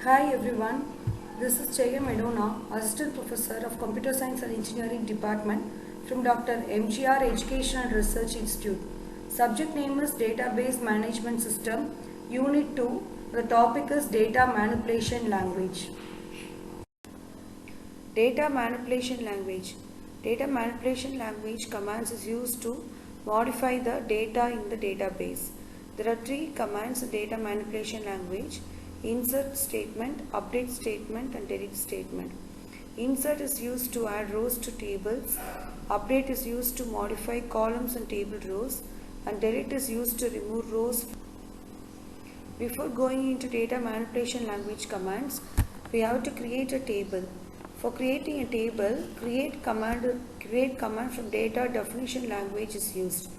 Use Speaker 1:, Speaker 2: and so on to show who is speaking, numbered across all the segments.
Speaker 1: Hi everyone, this is Chaya Medona, Assistant Professor of Computer Science and Engineering Department from Dr. MGR Education and Research Institute. Subject name is Database Management System, Unit 2. The topic is Data Manipulation Language. Data Manipulation Language. Data Manipulation Language commands is used to modify the data in the database. There are three commands in Data Manipulation Language: insert statement, update statement and delete statement. Insert is used to add rows to tables, update is used to modify columns and table rows, and delete is used to remove rows. Before going into data manipulation language commands, we have to create a table. For creating a table, create command from data definition language is used.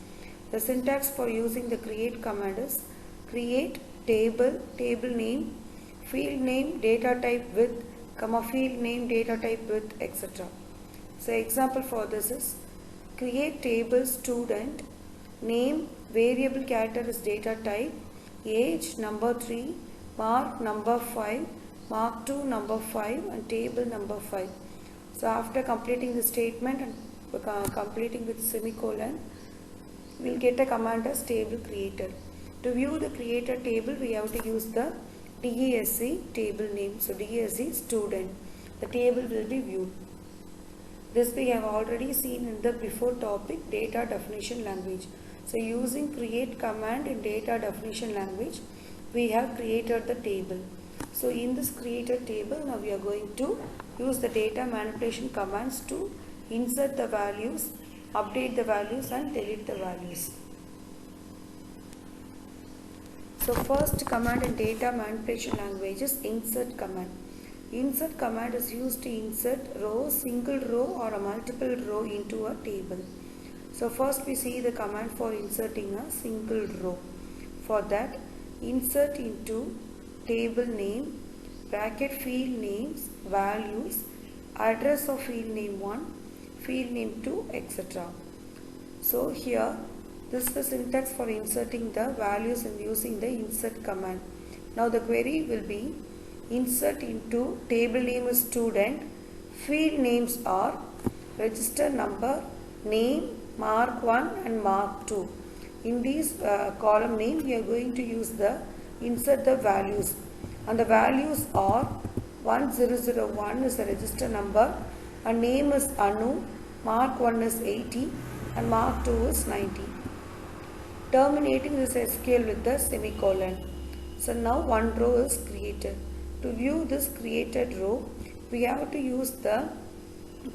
Speaker 1: The syntax for using the create command is create table, table name, field name, data type with, field name, data type with, etc. So example for this is create table student, name, variable character is data type, age number 3, mark number 5, mark 2 number 5 and table number 5. So after completing the statement and completing with semicolon, we will get a command as table creator. To view the creator table, we have to use the DESC table name. So DESC student. The table will be viewed. This we have already seen in the before topic data definition language. So using create command in data definition language, we have created the table. So in this created table, now we are going to use the data manipulation commands to insert the values, update the values and delete the values. So first command in data manipulation language is insert command. Insert command is used to insert row, single row or a multiple row into a table. So first we see the command for inserting a single row. For that, insert into table name, bracket field names, values, address of field name 1, field name 2, etc. So here this is the syntax for inserting the values and using the insert command. Now the query will be insert into table name is student, field names are register number, name, mark 1 and mark 2. In these column name we are going to use the insert the values, and the values are 1001 is the register number and name is Anu, mark 1 is 80 and mark 2 is 90. Terminating this SQL with the semicolon. So now one row is created. To view this created row, we have to use the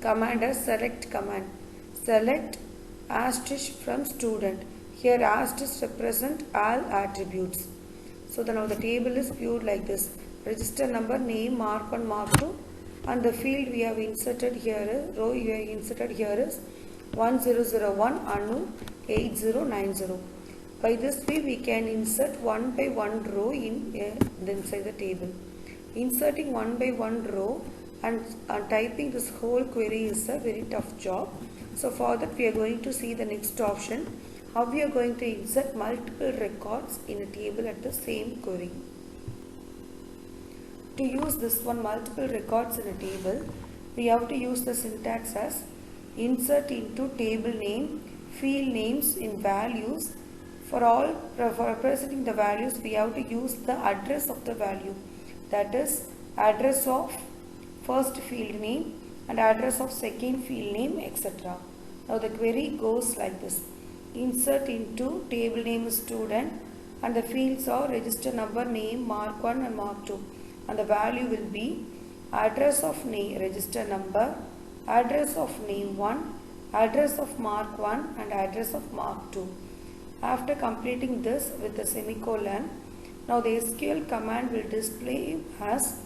Speaker 1: command as select command. Select asterisk from student. Here asterisk represent all attributes. So now the table is viewed like this. Register number, name, mark 1, mark 2 and the field we have inserted here, row we have inserted here is 1001 Anu 8090. By this way we can insert one by one row inside the table. Inserting one by one row and typing this whole query is a very tough job. So for that we are going to see the next option, how we are going to insert multiple records in a table at the same query. To use this one multiple records in a table, we have to use the syntax as insert into table name, field names in values. For representing the values, we have to use the address of the value, that is address of first field name and address of second field name, etc. Now the query goes like this. Insert into table name student and the fields are register number, name, mark 1 and mark 2 and the value will be address of name, register number, address of name 1, address of mark 1 and address of mark 2. After completing this with the semicolon, now the SQL command will display as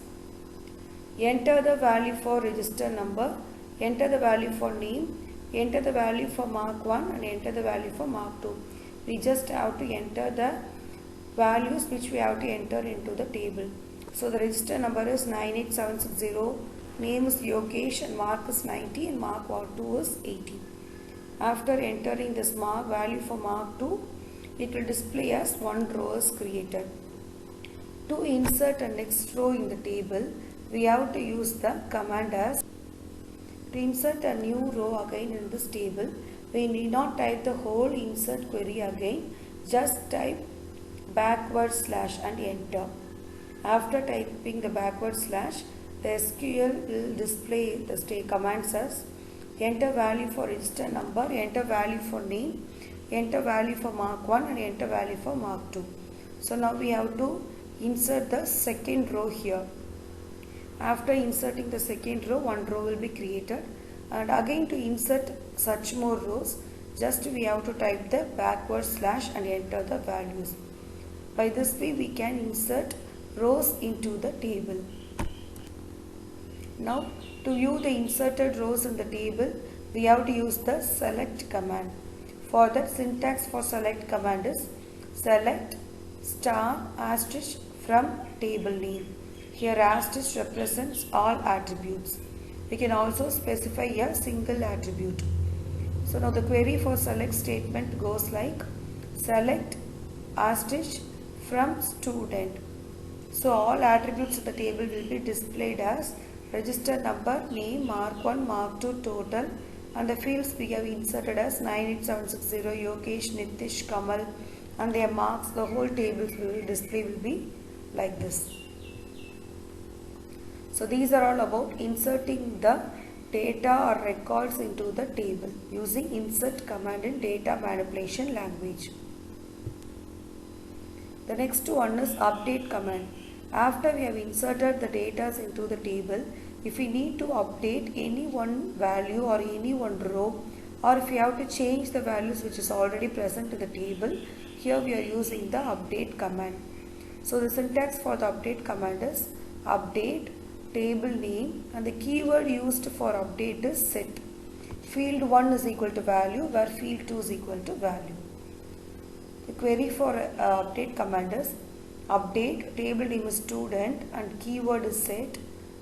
Speaker 1: enter the value for register number, enter the value for name, enter the value for mark 1 and enter the value for mark 2. We just have to enter the values which we have to enter into the table. So the register number is 98760, name is Yogesh and mark is 90 and mark 2 is 80. After entering this value for mark 2, it will display as one row is created. To insert a next row in the table, we have to use the command as to insert a new row again in this table. We need not type the whole insert query again. Just type // and enter. After typing the // the SQL will display the commands as enter value for register number, enter value for name, enter value for mark 1 and enter value for mark 2. So now we have to insert the second row here. After inserting the second row, one row will be created, and again to insert such more rows, just we have to type the // and enter the values. By this way we can insert rows into the table. Now to view the inserted rows in the table, we have to use the select command. For that, syntax for select command is select * from table name. Here asterisk represents all attributes. We can also specify a single attribute. So now the query for select statement goes like select * from student. So all attributes of the table will be displayed as register number, name, mark 1, mark 2, total, and the fields we have inserted as 98760, Yogesh, Nitish, Kamal, and their marks. The whole table display will be like this. So these are all about inserting the data or records into the table using insert command in data manipulation language. The next one is update command. After we have inserted the data into the table, if we need to update any one value or any one row, or if we have to change the values which is already present in the table, here we are using the update command. So the syntax for the update command is update table name, and the keyword used for update is set. Field 1 is equal to value, where field 2 is equal to value. The query for update command is update table name is student and keyword is set.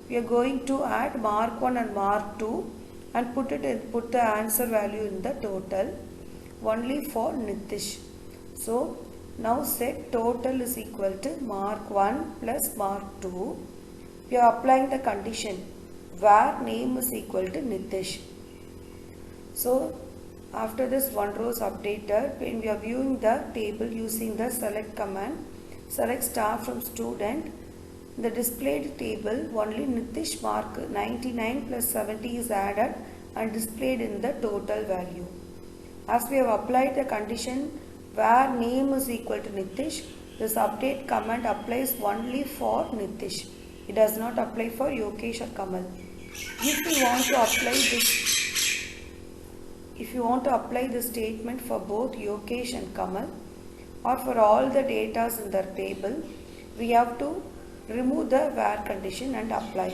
Speaker 1: We are going to add mark 1 and mark 2 and put the answer value in the total only for Nitish. So now set total is equal to mark 1 plus mark 2. We are applying the condition where name is equal to Nitish. So after this one row is updated, when we are viewing the table using the select command, select star from student, in the displayed table only Nitish mark 99 plus 70 is added and displayed in the total value. As we have applied the condition where name is equal to Nitish, this update command applies only for Nitish. It does not apply for Yogesh or Kamal. If you want to apply this statement for both Yogesh and Kamal, or for all the data in the table, we have to remove the where condition and apply.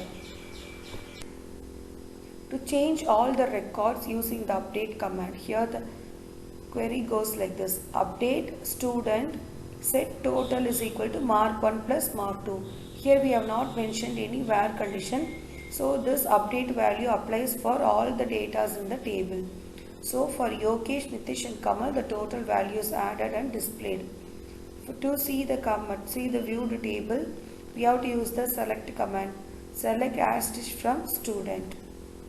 Speaker 1: To change all the records using the update command, here the query goes like this: update student set total is equal to mark 1 plus mark 2. Here we have not mentioned any where condition, so this update value applies for all the data in the table. So for Yogesh, Nitish and Kamal, the total value is added and displayed. To see the viewed table, we have to use the select command. Select * from student.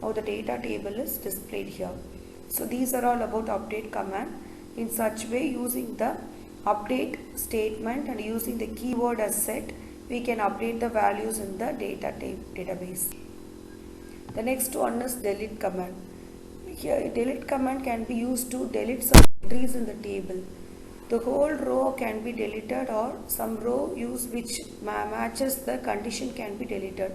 Speaker 1: Now the data table is displayed here. So these are all about update command. In such way, using the update statement and using the keyword as set, we can update the values in the database. The next one is delete command. Here delete command can be used to delete some entries in the table. The whole row can be deleted, or some row which matches the condition can be deleted.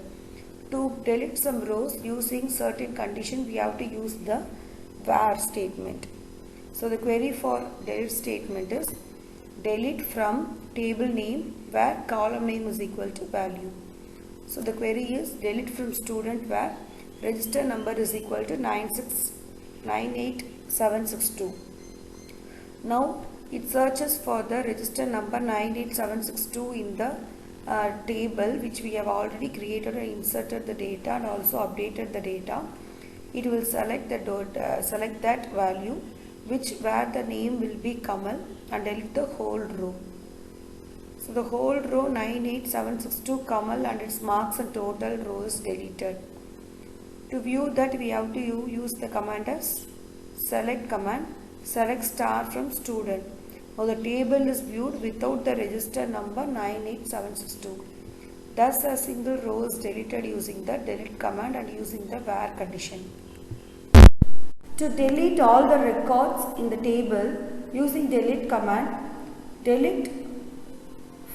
Speaker 1: To delete some rows using certain condition, we have to use the where statement. So the query for delete statement is delete from table name where column name is equal to value. So the query is delete from student where register number is equal to 98762. Now it searches for the register number 98762 in the table which we have already created and inserted the data and also updated the data. It will select that value where the name will be Kamal and delete the whole row. So the whole row 98762 Kamal and its marks and total rows deleted. To view that, we have to use the command as select command, select star from student. Now the table is viewed without the register number 98762. Thus a single row is deleted using the delete command and using the where condition. To delete all the records in the table using delete command, delete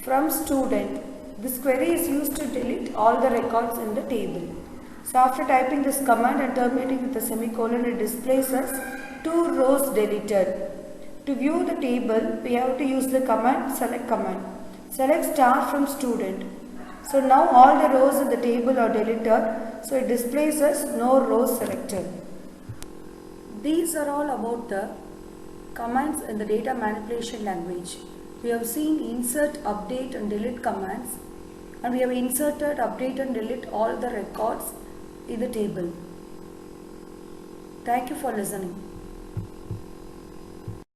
Speaker 1: from student. This query is used to delete all the records in the table. So after typing this command and terminating with a semicolon, it displays us 2 rows deleted. To view the table, we have to use the command select command. Select star from student. So now all the rows in the table are deleted. So it displays us no rows selected. These are all about the commands in the data manipulation language. We have seen insert, update and delete commands, and we have inserted, update and delete all the records in the table. Thank you for listening.